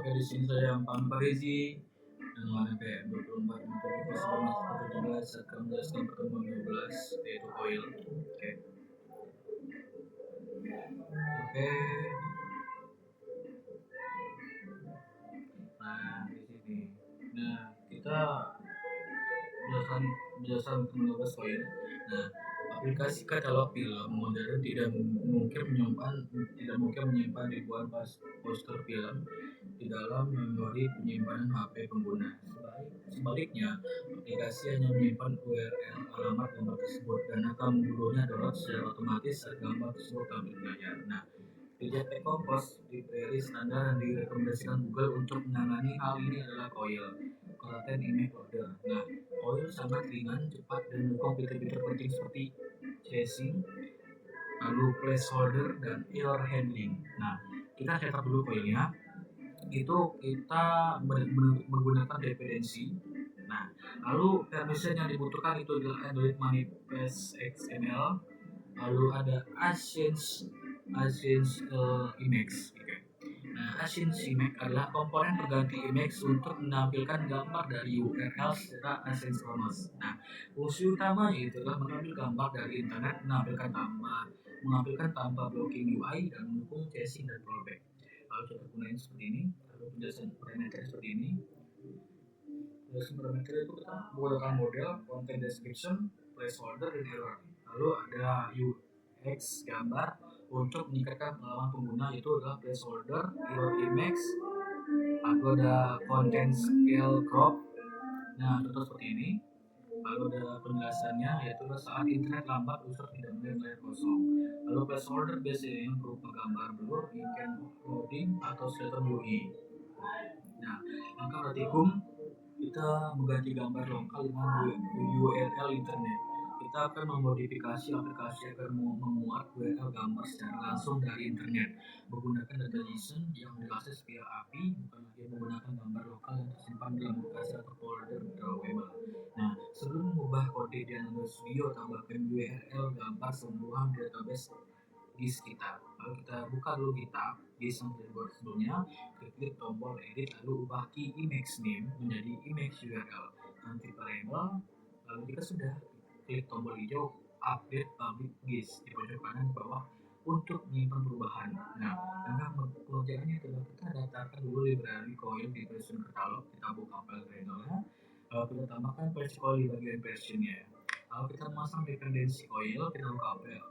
Oke, di sini saya yang Pak Farizi dengan kayak 24 17 akan menjelaskan pertemuan 12 yaitu koil. Oke. Oke. Nah, di sini. Nah, kita berdasarkan pertemuan 12 koil. Nah, aplikasi katalog film modern tidak mungkin menyimpan ribuan poster film di dalam memori penyimpanan HP pengguna. Sebaliknya, aplikasi hanya menyimpan URL alamat gambar tersebut dan akan mengunduhnya download secara otomatis saat gambar tersebut tampil di layar. Nah, JPEG Compose library standar yang direkomendasikan Google untuk menangani hal ini adalah Coil, Content Image Loader. Nah, Coil sangat ringan, cepat, dan mendukung fitur-fitur penting seperti chasing, lalu placeholder, dan error handling. Nah, kita cetak dulu Coilnya. Itu kita menggunakan dependensi. Nah, lalu permission yang dibutuhkan itu adalah Android Manifest XML, lalu ada Async Image. Nah, Async Image adalah komponen pengganti image untuk menampilkan gambar dari URL secara asinkronus. Nah, fungsi utama itu adalah mengambil gambar dari internet, mengambilkan tanpa blocking UI dan mendukung chasing dan rollback. Lalu kita gunain seperti ini, lalu penjelasan parameter seperti ini. Penjelasan parameter itu kita menggunakan model, content description, placeholder, dan error. Lalu ada UX gambar untuk meningkatkan pengalaman pengguna itu adalah placeholder, error image, lalu ada content scale crop. Nah, contoh seperti ini. Lalu ada penjelasannya yaitu saat internet lambat user tidak melihat layar kosong. Lalu placeholder biasanya berupa gambar blur, icon loading, atau scatter UI. Nah, langkah praktikum kita mengganti gambar lokal dengan URL internet. Kita akan memodifikasi aplikasi agar memuat URL gambar secara langsung dari internet menggunakan data JSON yang diakses via API, bukan lagi menggunakan gambar lokal yang tersimpan dalam aplikasi atau folder drawable. Nah, sebelum mengubah kode di Android Studio, tambahkan URL gambar sembuhan database di sekitar. Lalu kita buka dulu GitHub di buat sebelumnya, klik tombol edit, lalu ubah key image name menjadi image URL, nanti variable, lalu jika sudah, klik tombol hijau update public gis di pojok kanan bawah untuk menyimpan perubahan. Nah, langkah pengerjaannya adalah kita daftarkan dulu library coil di version katalog, kita buka file gradle-nya, lalu kita tambahkan versi coil di bagian versionnya. Lalu kita memasang dependensi coil, kita buka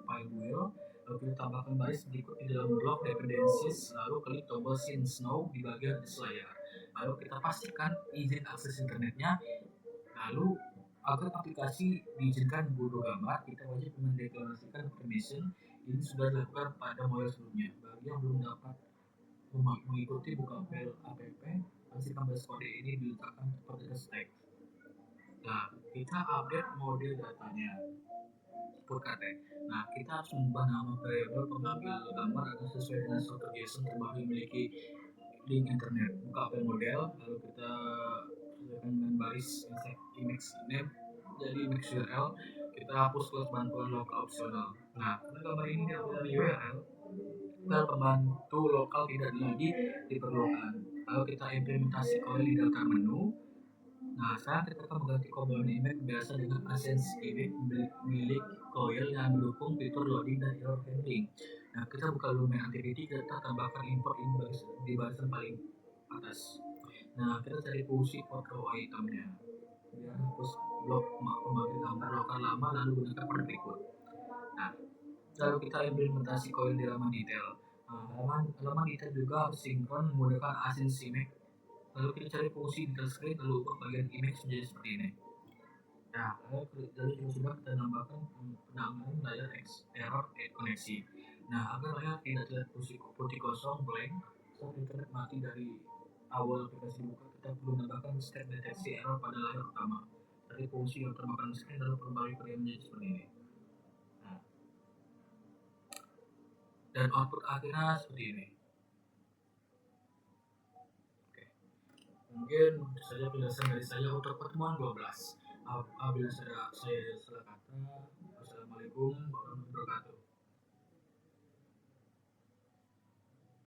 file wheel, lalu kita tambahkan baris berikut di dalam blok dependencies, lalu klik tombol since now di bagian atas layar. Lalu kita pastikan izin akses internetnya, lalu agar aplikasi diizinkan mengunduh gambar, kita wajib mendeklarasikan permission. Ini sudah dilakukan pada model sebelumnya. Bagi yang belum dapat mengikuti, buka file app, pastikan baris kode ini diletakkan seperti teks. Nah, kita update model datanya. Nah, kita harus mengubah nama variabel pengambil gambar agar sesuai dengan struktur JSON terbaru yang memiliki link internet. Buka file model, lalu kita sesuaikan dengan baris image name jadi image URL. Kita hapus kelas bantuan lokal opsional. Nah, karena gambar ini diambil dari URL, file pembantu lokal tidak lagi diperlukan. Lalu kita implementasi coil di daftar menu. Nah, sekarang kita akan mengganti komponen image biasa dengan Async Image milik coil yang mendukung fitur loading dan error handling. Nah, kita buka dulu main activity, kita tambahkan import ini di barisan paling atas. Nah, kita cari fungsi photo itemnya. Dia hapus blok pembagi gambar lokal lama lalu gunakan pada berikut. Nah, lalu kita implementasi coil di halaman detail. Nah, halaman detail juga harus sinkron menggunakan Async Image. Lalu kita cari fungsi detail screen, lalu ubah bagian image menjadi seperti ini. Nah, lalu sudah kita tambahkan penanganan layar error koneksi. Nah, agar layar tidak terlihat putih kosong blank saat internet mati dari awal aplikasi buka, kita perlu menambahkan step deteksi error pada layar utama. Dari fungsi yang termakan screen lalu perbarui pilihan menjadi seperti ini. Nah, dan output akhirnya seperti ini. Mungkin saja penjelasan dari saya untuk pertemuan 12. Apabila saya salah kata, wassalamualaikum warahmatullahi wabarakatuh.